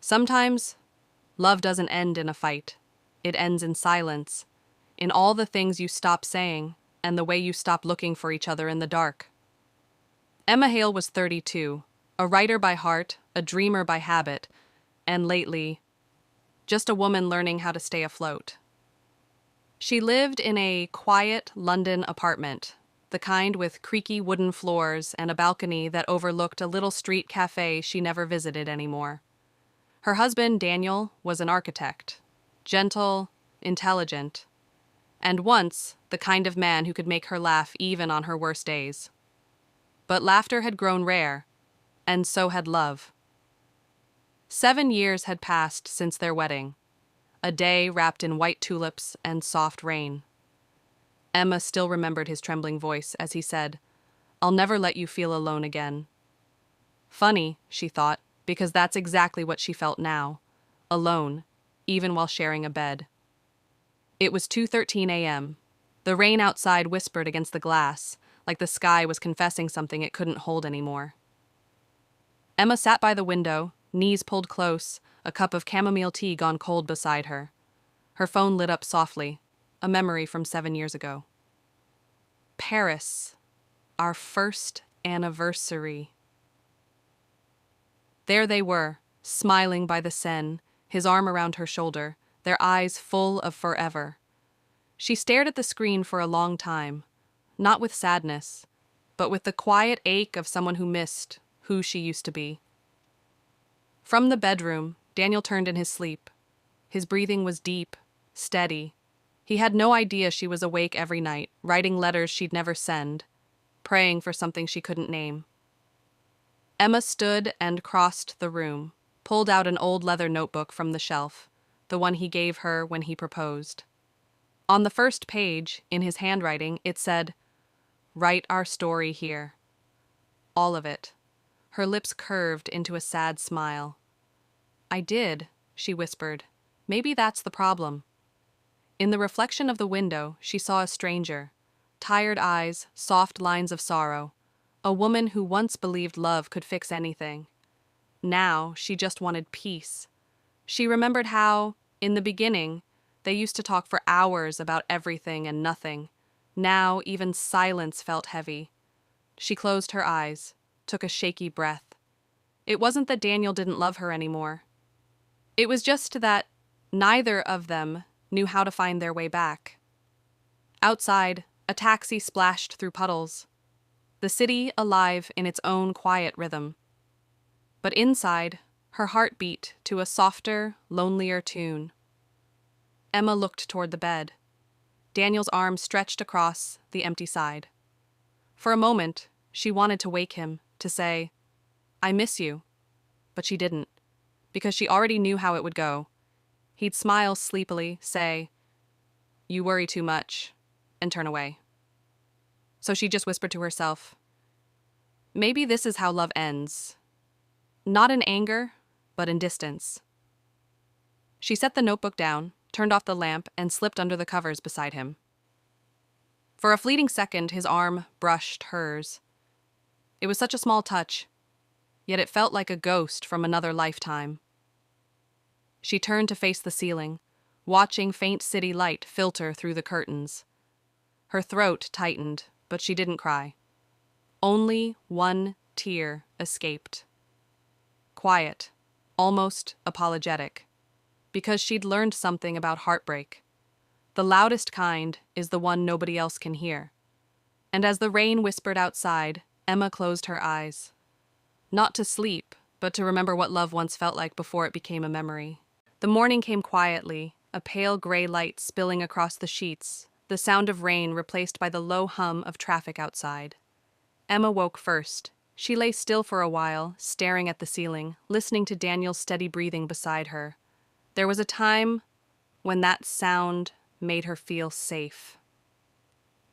Sometimes, love doesn't end in a fight. It ends in silence, in all the things you stop saying, and the way you stop looking for each other in the dark. Emma Hale was 32, a writer by heart, a dreamer by habit, and lately, just a woman learning how to stay afloat. She lived in a quiet London apartment, the kind with creaky wooden floors and a balcony that overlooked a little street cafe she never visited anymore. Her husband, Daniel, was an architect, gentle, intelligent, and once the kind of man who could make her laugh even on her worst days. But laughter had grown rare, and so had love. 7 years had passed since their wedding, a day wrapped in white tulips and soft rain. Emma still remembered his trembling voice as he said, "I'll never let you feel alone again." Funny, she thought, because that's exactly what she felt now, alone, even while sharing a bed. It was 2:13 a.m. The rain outside whispered against the glass, like the sky was confessing something it couldn't hold anymore. Emma sat by the window, knees pulled close, a cup of chamomile tea gone cold beside her. Her phone lit up softly, a memory from 7 years ago. Paris, our first anniversary. There they were, smiling by the Seine, his arm around her shoulder, their eyes full of forever. She stared at the screen for a long time, not with sadness, but with the quiet ache of someone who missed who she used to be. From the bedroom, Daniel turned in his sleep. His breathing was deep, steady. He had no idea she was awake every night, writing letters she'd never send, praying for something she couldn't name. Emma stood and crossed the room, pulled out an old leather notebook from the shelf, the one he gave her when he proposed. On the first page, in his handwriting, it said, "Write our story here." All of it. Her lips curved into a sad smile. "I did," she whispered. "Maybe that's the problem." In the reflection of the window, she saw a stranger. Tired eyes, soft lines of sorrow. A woman who once believed love could fix anything. Now, she just wanted peace. She remembered how, in the beginning, they used to talk for hours about everything and nothing. Now, even silence felt heavy. She closed her eyes, took a shaky breath. It wasn't that Daniel didn't love her anymore. It was just that neither of them knew how to find their way back. Outside, a taxi splashed through puddles. The city alive in its own quiet rhythm. But inside, her heart beat to a softer, lonelier tune. Emma looked toward the bed. Daniel's arms stretched across the empty side. For a moment, she wanted to wake him, to say, "I miss you." But she didn't, because she already knew how it would go. He'd smile sleepily, say, "You worry too much," and turn away. So she just whispered to herself, "Maybe this is how love ends. Not in anger, but in distance." She set the notebook down, turned off the lamp, and slipped under the covers beside him. For a fleeting second, his arm brushed hers. It was such a small touch, yet it felt like a ghost from another lifetime. She turned to face the ceiling, watching faint city light filter through the curtains. Her throat tightened, but she didn't cry. Only one tear escaped. Quiet, almost apologetic, because she'd learned something about heartbreak. The loudest kind is the one nobody else can hear. And as the rain whispered outside, Emma closed her eyes. Not to sleep, but to remember what love once felt like before it became a memory. The morning came quietly, a pale gray light spilling across the sheets, the sound of rain replaced by the low hum of traffic outside. Emma woke first. She lay still for a while, staring at the ceiling, listening to Daniel's steady breathing beside her. There was a time when that sound made her feel safe.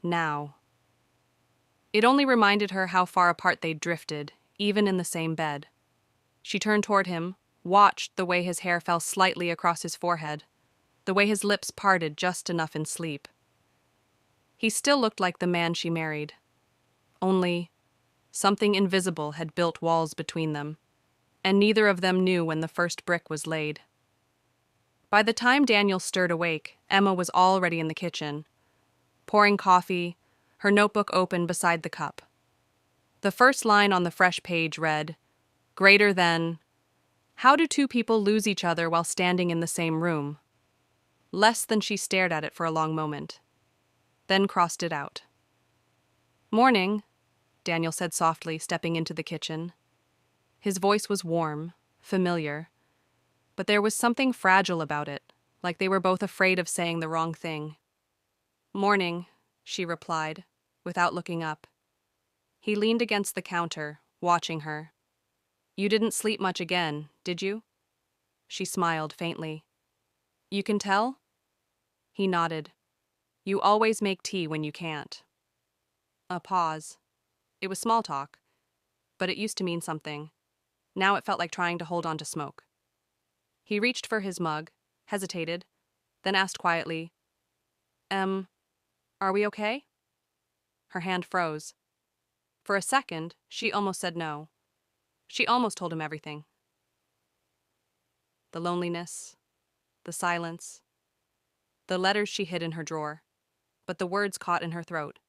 Now. It only reminded her how far apart they'd drifted, even in the same bed. She turned toward him, watched the way his hair fell slightly across his forehead, the way his lips parted just enough in sleep. He still looked like the man she married. Only something invisible had built walls between them, and neither of them knew when the first brick was laid. By the time Daniel stirred awake, Emma was already in the kitchen, pouring coffee, her notebook open beside the cup. The first line on the fresh page read, "Greater than, how do two people lose each other while standing in the same room?" Less than she stared at it for a long moment, then crossed it out. "Morning," Daniel said softly, stepping into the kitchen. His voice was warm, familiar, but there was something fragile about it, like they were both afraid of saying the wrong thing. "Morning," she replied, without looking up. He leaned against the counter, watching her. "You didn't sleep much again, did you?" She smiled faintly. "You can tell?" He nodded. "You always make tea when you can't." A pause. It was small talk, but it used to mean something. Now it felt like trying to hold on to smoke. He reached for his mug, hesitated, then asked quietly, Are we okay?" Her hand froze. For a second, she almost said no. She almost told him everything. The loneliness, the silence, the letters she hid in her drawer, but the words caught in her throat.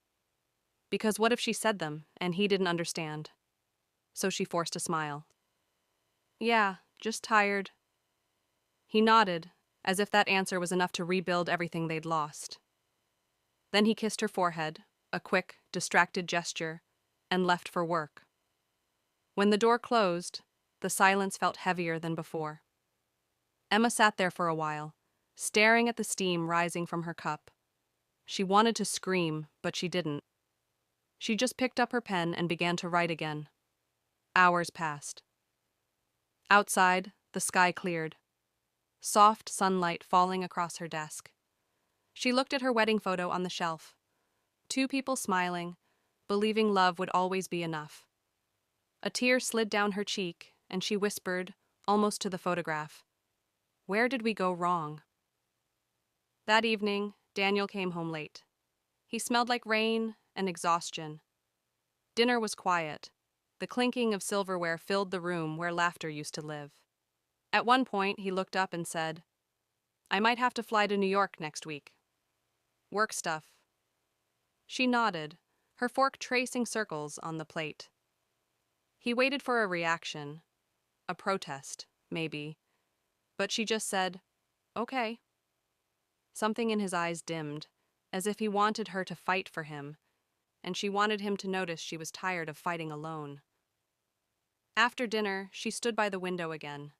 Because what if she said them, and he didn't understand? So she forced a smile. "Yeah, just tired." He nodded, as if that answer was enough to rebuild everything they'd lost. Then he kissed her forehead, a quick, distracted gesture, and left for work. When the door closed, the silence felt heavier than before. Emma sat there for a while, staring at the steam rising from her cup. She wanted to scream, but she didn't. She just picked up her pen and began to write again. Hours passed. Outside, the sky cleared. Soft sunlight falling across her desk. She looked at her wedding photo on the shelf. Two people smiling, believing love would always be enough. A tear slid down her cheek, and she whispered, almost to the photograph, "Where did we go wrong?" That evening, Daniel came home late. He smelled like rain and exhaustion. Dinner was quiet. The clinking of silverware filled the room where laughter used to live. At one point, he looked up and said, "I might have to fly to New York next week." "Work stuff." She nodded, her fork tracing circles on the plate. He waited for a reaction, a protest, maybe, but she just said, "Okay." Something in his eyes dimmed, as if he wanted her to fight for him, and she wanted him to notice she was tired of fighting alone. After dinner, she stood by the window again.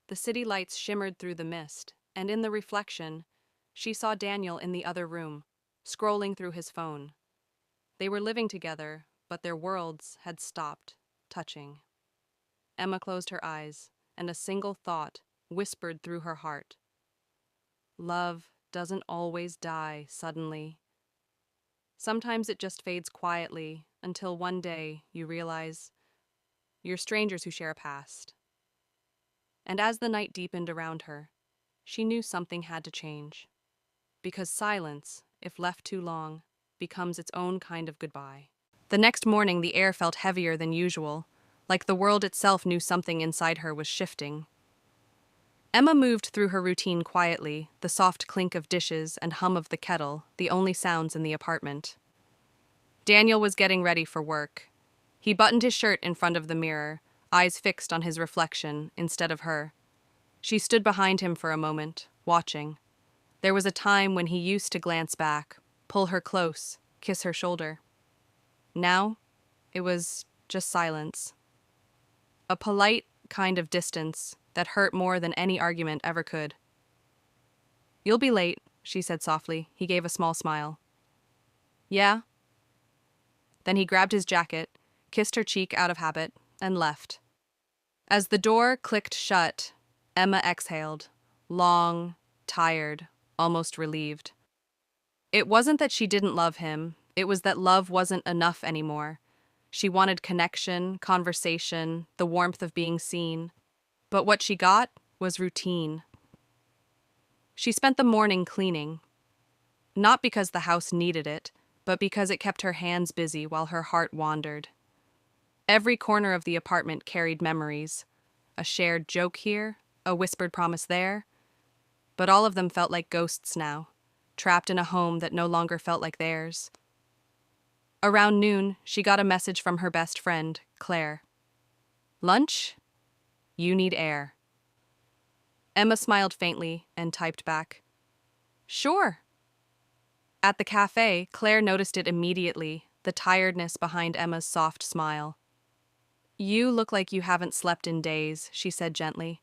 The city lights shimmered through the mist, and in the reflection, she saw Daniel in the other room, scrolling through his phone. They were living together, but their worlds had stopped touching. Emma closed her eyes, and a single thought whispered through her heart. Love doesn't always die suddenly. Sometimes it just fades quietly until one day you realize you're strangers who share a past. And as the night deepened around her, she knew something had to change. Because silence, if left too long, becomes its own kind of goodbye. The next morning, the air felt heavier than usual, like the world itself knew something inside her was shifting. Emma moved through her routine quietly, the soft clink of dishes and hum of the kettle, the only sounds in the apartment. Daniel was getting ready for work. He buttoned his shirt in front of the mirror, eyes fixed on his reflection instead of her. She stood behind him for a moment, watching. There was a time when he used to glance back, pull her close, kiss her shoulder. Now, it was just silence. A polite kind of distance that hurt more than any argument ever could. "You'll be late," she said softly. He gave a small smile. "Yeah?" Then he grabbed his jacket, kissed her cheek out of habit, and left. As the door clicked shut, Emma exhaled, long, tired, almost relieved. It wasn't that she didn't love him, it was that love wasn't enough anymore. She wanted connection, conversation, the warmth of being seen. But what she got was routine. She spent the morning cleaning. Not because the house needed it, but because it kept her hands busy while her heart wandered. Every corner of the apartment carried memories. a shared joke here, a whispered promise there. But all of them felt like ghosts now, trapped in a home that no longer felt like theirs. Around noon, she got a message from her best friend, Claire. "Lunch? You need air." Emma smiled faintly and typed back, "Sure." At the cafe, Claire noticed it immediately, the tiredness behind Emma's soft smile. "You look like you haven't slept in days," she said gently.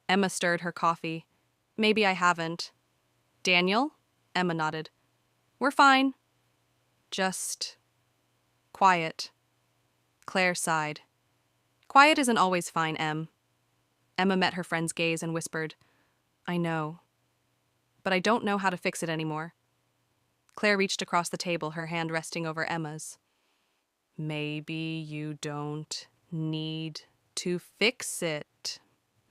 Emma stirred her coffee. "Maybe I haven't." "Daniel?" Emma nodded. "We're fine. Just quiet." Claire sighed. "Quiet isn't always fine, Em." Emma met her friend's gaze and whispered, "I know. But I don't know how to fix it anymore." Claire reached across the table, her hand resting over Emma's. "Maybe you don't need to fix it.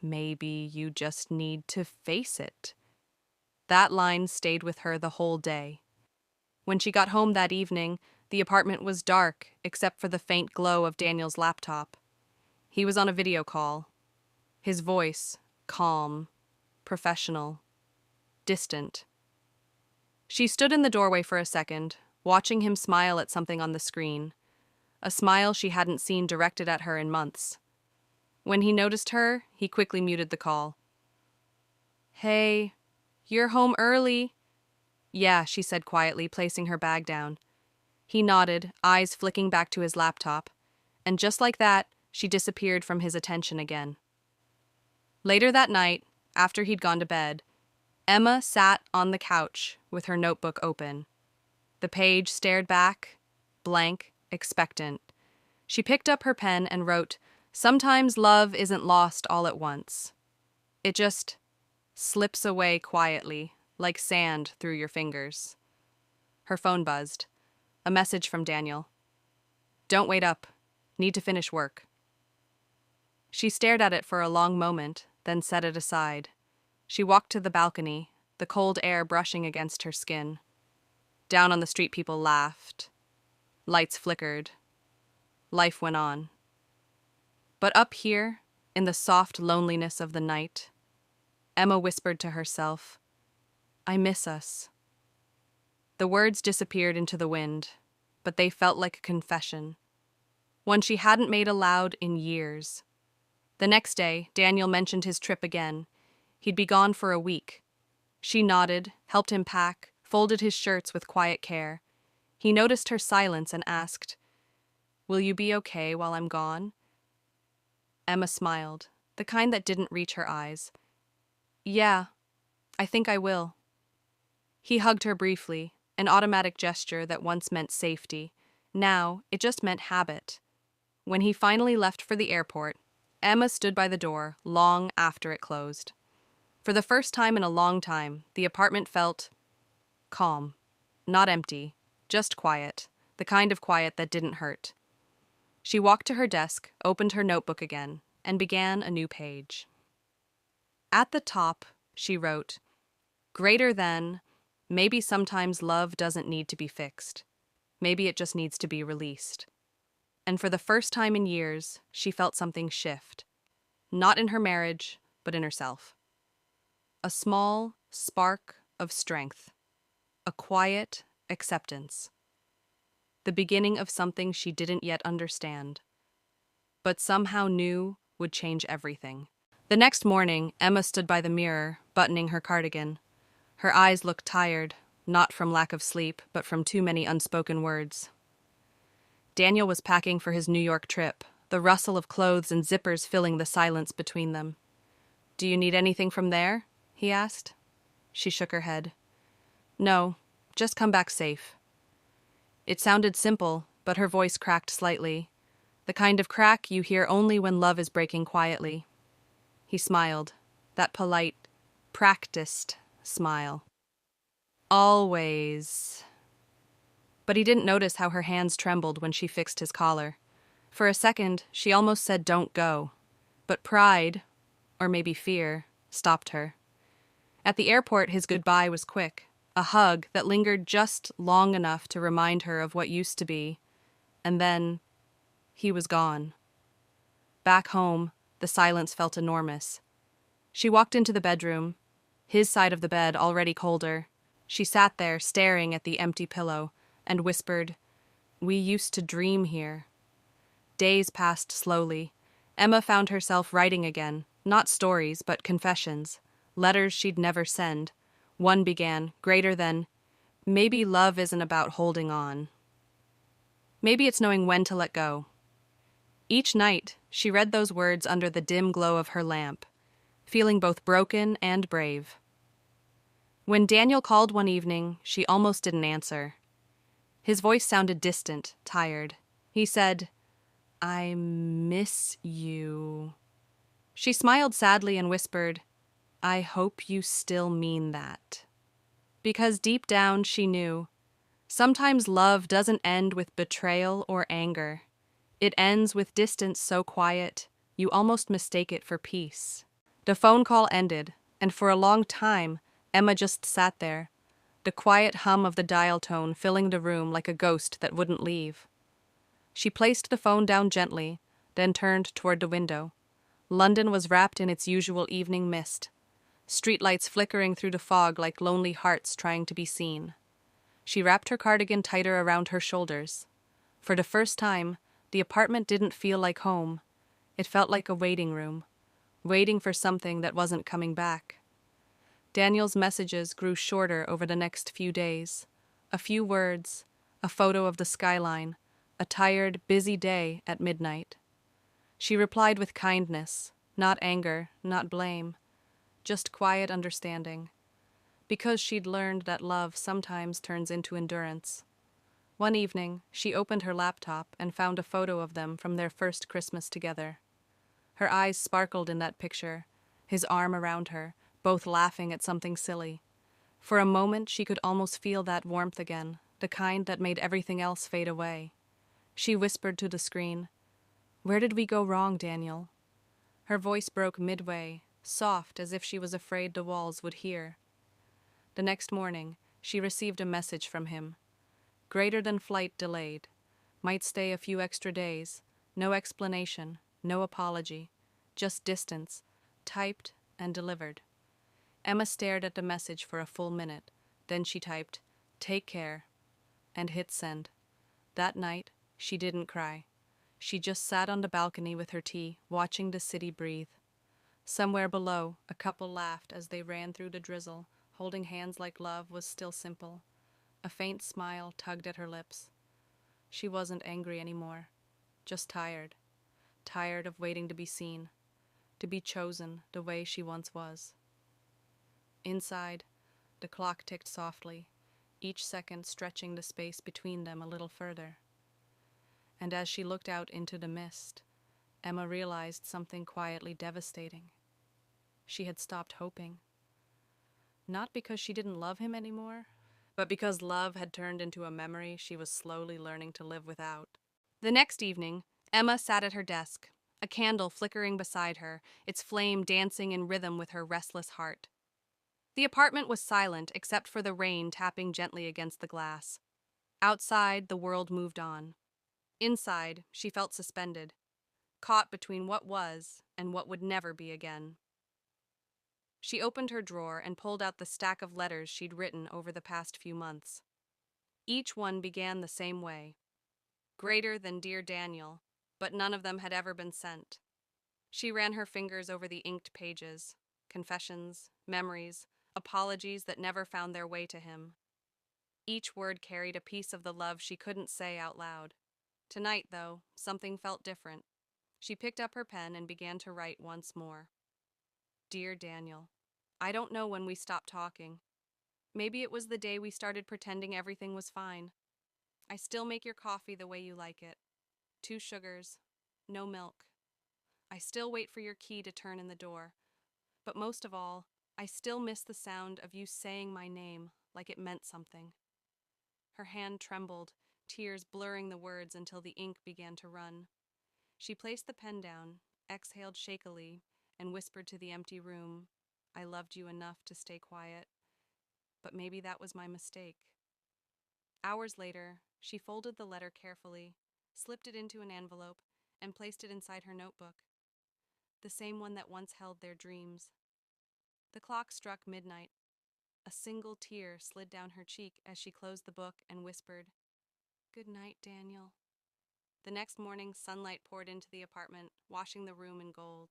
Maybe you just need to face it." That line stayed with her the whole day. When she got home that evening, the apartment was dark except for the faint glow of Daniel's laptop. He was on a video call. His voice, calm, professional, distant. She stood in the doorway for a second, watching him smile at something on the screen, a smile she hadn't seen directed at her in months. When he noticed her, he quickly muted the call. "Hey, you're home early." "Yeah," she said quietly, placing her bag down. He nodded, eyes flicking back to his laptop, and just like that, she disappeared from his attention again. Later that night, after he'd gone to bed, Emma sat on the couch with her notebook open. The page stared back, blank, expectant. She picked up her pen and wrote, "Sometimes love isn't lost all at once. It just slips away quietly, like sand through your fingers." Her phone buzzed. A message from Daniel. "Don't wait up. Need to finish work." She stared at it for a long moment, then set it aside. She walked to the balcony, the cold air brushing against her skin. Down on the street, people laughed. Lights flickered. Life went on. But up here, in the soft loneliness of the night, Emma whispered to herself, "I miss us." The words disappeared into the wind, but they felt like a confession, one she hadn't made aloud in years. The next day, Daniel mentioned his trip again. He'd be gone for a week. She nodded, helped him pack, folded his shirts with quiet care. He noticed her silence and asked, "Will you be okay while I'm gone?" Emma smiled, the kind that didn't reach her eyes. "Yeah, I think I will." He hugged her briefly, an automatic gesture that once meant safety. Now, it just meant habit. When he finally left for the airport, Emma stood by the door long after it closed. For the first time in a long time, the apartment felt calm. Not empty, just quiet, the kind of quiet that didn't hurt. She walked to her desk, opened her notebook again, and began a new page. At the top, she wrote, "Greater than, maybe sometimes love doesn't need to be fixed. Maybe it just needs to be released." And for the first time in years, she felt something shift. Not in her marriage, but in herself. A small spark of strength. A quiet acceptance. The beginning of something she didn't yet understand, but somehow knew would change everything. The next morning, Emma stood by the mirror, buttoning her cardigan. Her eyes looked tired, not from lack of sleep, but from too many unspoken words. Daniel was packing for his New York trip, the rustle of clothes and zippers filling the silence between them. "Do you need anything from there?" he asked. She shook her head. "No, just come back safe." It sounded simple, but her voice cracked slightly, the kind of crack you hear only when love is breaking quietly. He smiled, that polite, practiced smile. "Always." But he didn't notice how her hands trembled when she fixed his collar. For a second, she almost said "don't go." But pride, or maybe fear, stopped her. At the airport, his goodbye was quick, a hug that lingered just long enough to remind her of what used to be. And then, he was gone. Back home, The silence felt enormous. She walked into the bedroom, his side of the bed already colder. She sat there, staring at the empty pillow, and whispered, "We used to dream here." Days passed slowly. Emma found herself writing again, not stories, but confessions, letters she'd never send. One began, greater than, "Maybe love isn't about holding on. Maybe it's knowing when to let go." Each night, she read those words under the dim glow of her lamp, feeling both broken and brave. When Daniel called one evening, she almost didn't answer. His voice sounded distant, tired. He said, "I miss you." She smiled sadly and whispered, "I hope you still mean that." Because deep down she knew, sometimes love doesn't end with betrayal or anger. It ends with distance so quiet, you almost mistake it for peace. The phone call ended, and for a long time, Emma just sat there, the quiet hum of the dial tone filling the room like a ghost that wouldn't leave. She placed the phone down gently, then turned toward the window. London was wrapped in its usual evening mist, streetlights flickering through the fog like lonely hearts trying to be seen. She wrapped her cardigan tighter around her shoulders. For the first time, the apartment didn't feel like home. It felt like a waiting room, waiting for something that wasn't coming back. Daniel's messages grew shorter over the next few days. A few words, a photo of the skyline, a tired, busy day at midnight. She replied with kindness, not anger, not blame, just quiet understanding, because she'd learned that love sometimes turns into endurance. One evening, she opened her laptop and found a photo of them from their first Christmas together. Her eyes sparkled in that picture, his arm around her, both laughing at something silly. For a moment, she could almost feel that warmth again, the kind that made everything else fade away. She whispered to the screen, "Where did we go wrong, Daniel?" Her voice broke midway, soft as if she was afraid the walls would hear. The next morning, she received a message from him. Greater than flight delayed. Might stay a few extra days. No explanation, no apology. Just distance, typed and delivered. Emma stared at the message for a full minute. Then she typed, "Take care," and hit send. That night, she didn't cry. She just sat on the balcony with her tea, watching the city breathe. Somewhere below, a couple laughed as they ran through the drizzle, holding hands like love was still simple. A faint smile tugged at her lips. She wasn't angry anymore, just tired. Tired of waiting to be seen, to be chosen the way she once was. Inside, the clock ticked softly, each second stretching the space between them a little further. And as she looked out into the mist, Emma realized something quietly devastating. She had stopped hoping. Not because she didn't love him anymore, but because love had turned into a memory she was slowly learning to live without. The next evening, Emma sat at her desk, a candle flickering beside her, its flame dancing in rhythm with her restless heart. The apartment was silent except for the rain tapping gently against the glass. Outside, the world moved on. Inside, she felt suspended, caught between what was and what would never be again. She opened her drawer and pulled out the stack of letters she'd written over the past few months. Each one began the same way. Greater than Dear Daniel, but none of them had ever been sent. She ran her fingers over the inked pages, confessions, memories, apologies that never found their way to him. Each word carried a piece of the love she couldn't say out loud. Tonight, though, something felt different. She picked up her pen and began to write once more. Dear Daniel, I don't know when we stopped talking. Maybe it was the day we started pretending everything was fine. I still make your coffee the way you like it. 2 sugars, no milk. I still wait for your key to turn in the door. But most of all, I still miss the sound of you saying my name like it meant something. Her hand trembled, tears blurring the words until the ink began to run. She placed the pen down, exhaled shakily, and whispered to the empty room, I loved you enough to stay quiet, but maybe that was my mistake. Hours later, she folded the letter carefully, slipped it into an envelope, and placed it inside her notebook. the same one that once held their dreams. The clock struck midnight. A single tear slid down her cheek as she closed the book and whispered, "Good night, Daniel." The next morning, sunlight poured into the apartment, washing the room in gold.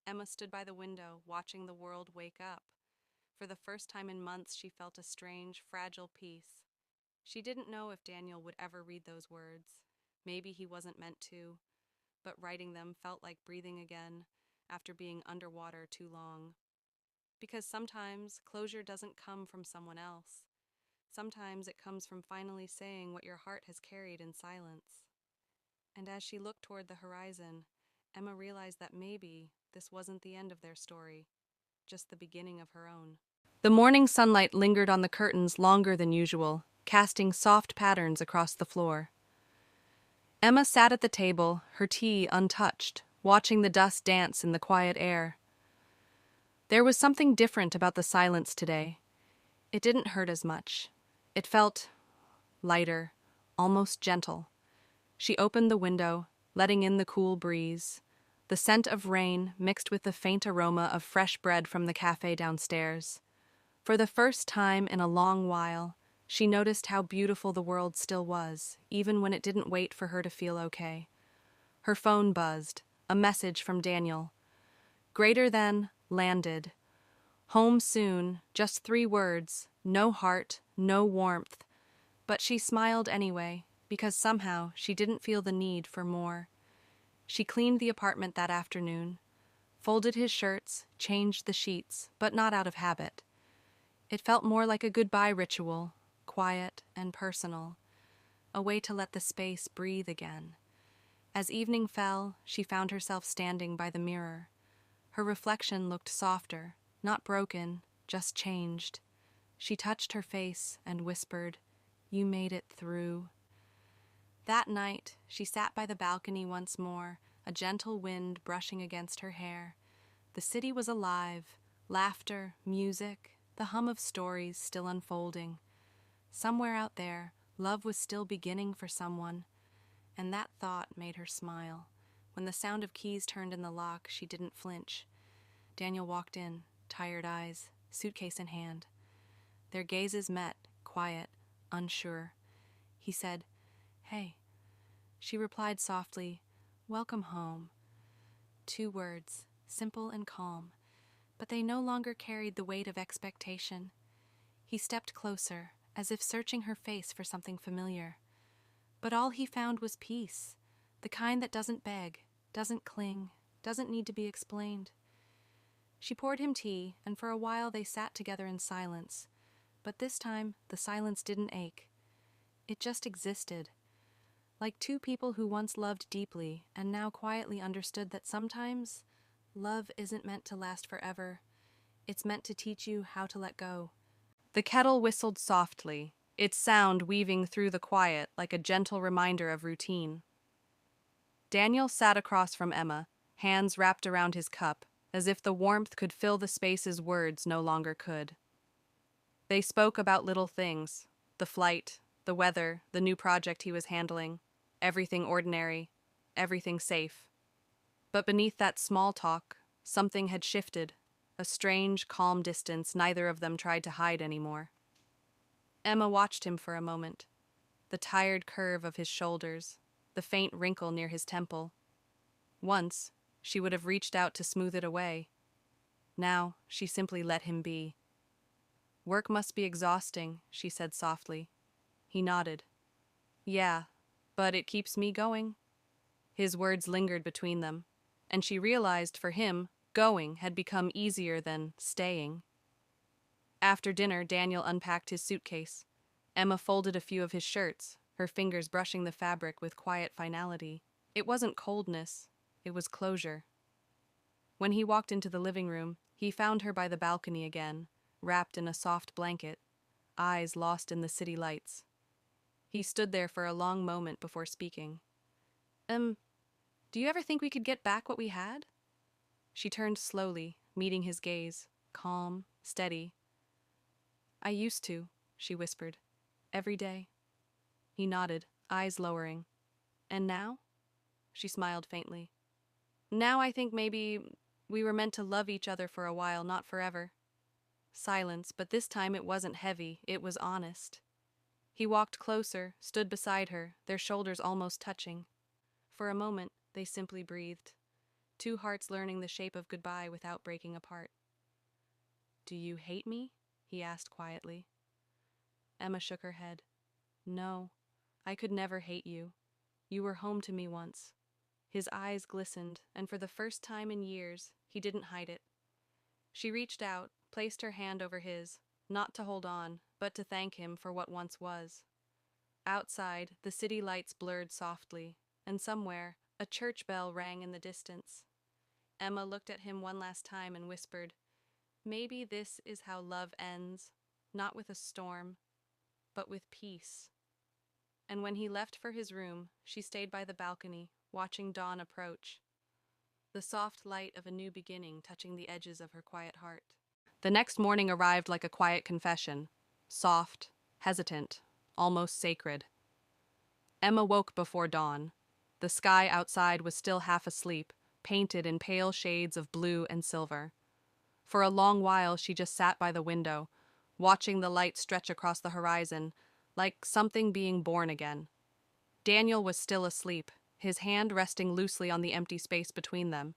Emma stood by the window, watching the world wake up. For the first time in months, she felt a strange, fragile peace. She didn't know if Daniel would ever read those words. Maybe he wasn't meant to, but writing them felt like breathing again after being underwater too long. Because sometimes closure doesn't come from someone else. Sometimes it comes from finally saying what your heart has carried in silence. And as she looked toward the horizon, Emma realized that maybe this wasn't the end of their story, just the beginning of her own. The morning sunlight lingered on the curtains longer than usual, casting soft patterns across the floor. Emma sat at the table, her tea untouched, watching the dust dance in the quiet air. There was something different about the silence today. It didn't hurt as much. It felt lighter, almost gentle. She opened the window, letting in the cool breeze. The scent of rain mixed with the faint aroma of fresh bread from the cafe downstairs. For the first time in a long while, she noticed how beautiful the world still was, even when it didn't wait for her to feel okay. Her phone buzzed, a message from Daniel. Greater than, landed. Home soon, just 3 words, no heart, no warmth. But she smiled anyway, because somehow she didn't feel the need for more. She cleaned the apartment that afternoon, folded his shirts, changed the sheets, but not out of habit. It felt more like a goodbye ritual, quiet and personal, a way to let the space breathe again. As evening fell, she found herself standing by the mirror. Her reflection looked softer, not broken, just changed. She touched her face and whispered, "You made it through." That night, she sat by the balcony once more, a gentle wind brushing against her hair. The city was alive, laughter, music, the hum of stories still unfolding. Somewhere out there, love was still beginning for someone, and that thought made her smile. When the sound of keys turned in the lock, she didn't flinch. Daniel walked in, tired eyes, suitcase in hand. Their gazes met, quiet, unsure. He said, "Hey." She replied softly, "Welcome home." 2 words, simple and calm, but they no longer carried the weight of expectation. He stepped closer, as if searching her face for something familiar. But all he found was peace, the kind that doesn't beg, doesn't cling, doesn't need to be explained. She poured him tea, and for a while they sat together in silence. But this time, the silence didn't ache. It just existed. Like 2 people who once loved deeply and now quietly understood that sometimes love isn't meant to last forever. It's meant to teach you how to let go. The kettle whistled softly, its sound weaving through the quiet like a gentle reminder of routine. Daniel sat across from Emma, hands wrapped around his cup, as if the warmth could fill the spaces words no longer could. They spoke about little things, the flight, the weather, the new project he was handling, everything ordinary, everything safe. But beneath that small talk, something had shifted, a strange, calm distance neither of them tried to hide anymore. Emma watched him for a moment, the tired curve of his shoulders, the faint wrinkle near his temple. Once, she would have reached out to smooth it away. Now, she simply let him be. "Work must be exhausting," she said softly. He nodded. "Yeah, but it keeps me going." His words lingered between them, and she realized for him, going had become easier than staying. After dinner, Daniel unpacked his suitcase. Emma folded a few of his shirts, her fingers brushing the fabric with quiet finality. It wasn't coldness, it was closure. When he walked into the living room, he found her by the balcony again, wrapped in a soft blanket, eyes lost in the city lights. He stood there for a long moment before speaking. Do you ever think we could get back what we had?" She turned slowly, meeting his gaze, calm, steady. "I used to," she whispered. "Every day." He nodded, eyes lowering. "And now?" She smiled faintly. Now I think maybe we were meant to love each other for a while, not forever. Silence, but this time it wasn't heavy, it was honest. He walked closer, stood beside her, their shoulders almost touching. For a moment, they simply breathed, two hearts learning the shape of goodbye without breaking apart. "Do you hate me?" he asked quietly. Emma shook her head. "No, I could never hate you. You were home to me once." His eyes glistened, and for the first time in years, he didn't hide it. She reached out, placed her hand over his, not to hold on, but to thank him for what once was. Outside, the city lights blurred softly, and somewhere, a church bell rang in the distance. Emma looked at him one last time and whispered, "Maybe this is how love ends, not with a storm, but with peace." And when he left for his room, she stayed by the balcony, watching dawn approach, the soft light of a new beginning touching the edges of her quiet heart. The next morning arrived like a quiet confession, soft, hesitant, almost sacred. Emma woke before dawn. The sky outside was still half asleep, painted in pale shades of blue and silver. For a long while she just sat by the window, watching the light stretch across the horizon, like something being born again. Daniel was still asleep, his hand resting loosely on the empty space between them.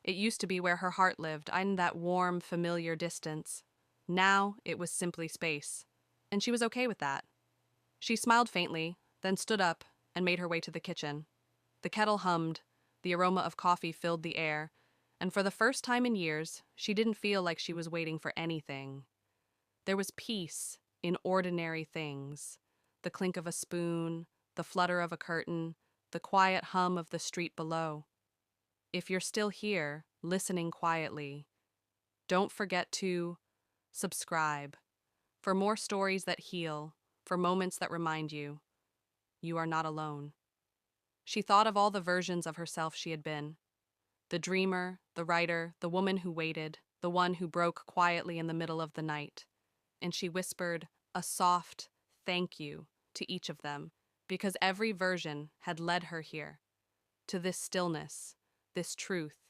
It used to be where her heart lived, in that warm, familiar distance. Now it was simply space, and she was okay with that. She smiled faintly, then stood up and made her way to the kitchen. The kettle hummed, the aroma of coffee filled the air, and for the first time in years, she didn't feel like she was waiting for anything. There was peace in ordinary things, the clink of a spoon, the flutter of a curtain, the quiet hum of the street below. If you're still here, listening quietly, don't forget to subscribe for more stories that heal, for moments that remind you, you are not alone. She thought of all the versions of herself she had been. The dreamer, the writer, the woman who waited, the one who broke quietly in the middle of the night. And she whispered a soft thank you to each of them, because every version had led her here, to this stillness, this truth.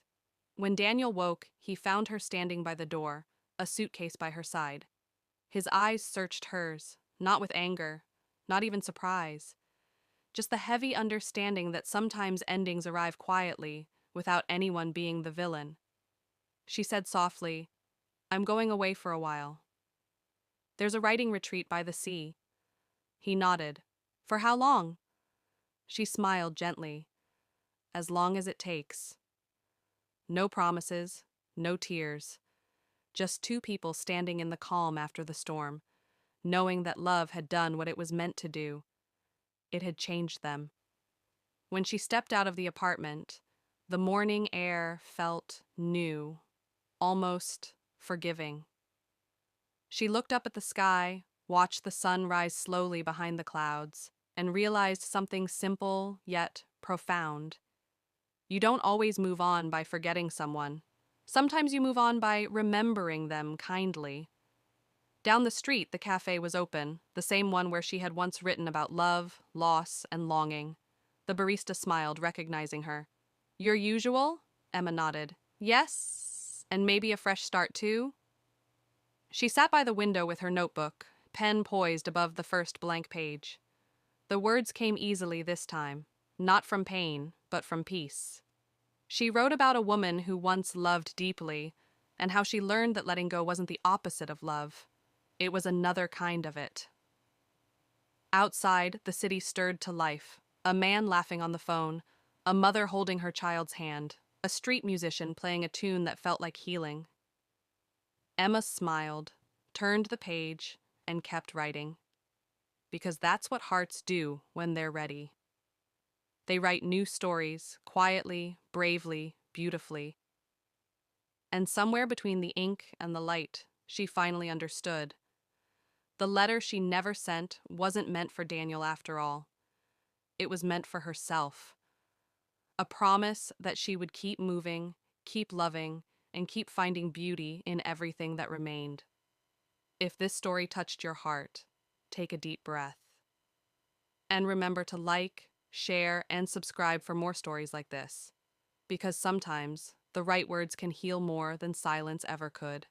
When Daniel woke, he found her standing by the door, a suitcase by her side. His eyes searched hers, not with anger, not even surprise, just the heavy understanding that sometimes endings arrive quietly, without anyone being the villain. She said softly, "I'm going away for a while. There's a writing retreat by the sea." He nodded. "For how long?" She smiled gently. "As long as it takes." No promises, no tears. Just two people standing in the calm after the storm, knowing that love had done what it was meant to do. It had changed them. When she stepped out of the apartment, the morning air felt new, almost forgiving. She looked up at the sky, watched the sun rise slowly behind the clouds, and realized something simple yet profound. You don't always move on by forgetting someone. Sometimes you move on by remembering them kindly. Down the street, the cafe was open, the same one where she had once written about love, loss, and longing. The barista smiled, recognizing her. "Your usual?" Emma nodded. "Yes, and maybe a fresh start too?" She sat by the window with her notebook, pen poised above the first blank page. The words came easily this time, not from pain, but from peace. She wrote about a woman who once loved deeply, and how she learned that letting go wasn't the opposite of love. It was another kind of it. Outside, the city stirred to life. A man laughing on the phone, a mother holding her child's hand, a street musician playing a tune that felt like healing. Emma smiled, turned the page, and kept writing. Because that's what hearts do when they're ready. They write new stories, quietly, bravely, beautifully. And somewhere between the ink and the light, she finally understood. The letter she never sent wasn't meant for Daniel after all. It was meant for herself. A promise that she would keep moving, keep loving, and keep finding beauty in everything that remained. If this story touched your heart, take a deep breath. And remember to like, share, and subscribe for more stories like this. because sometimes the right words can heal more than silence ever could.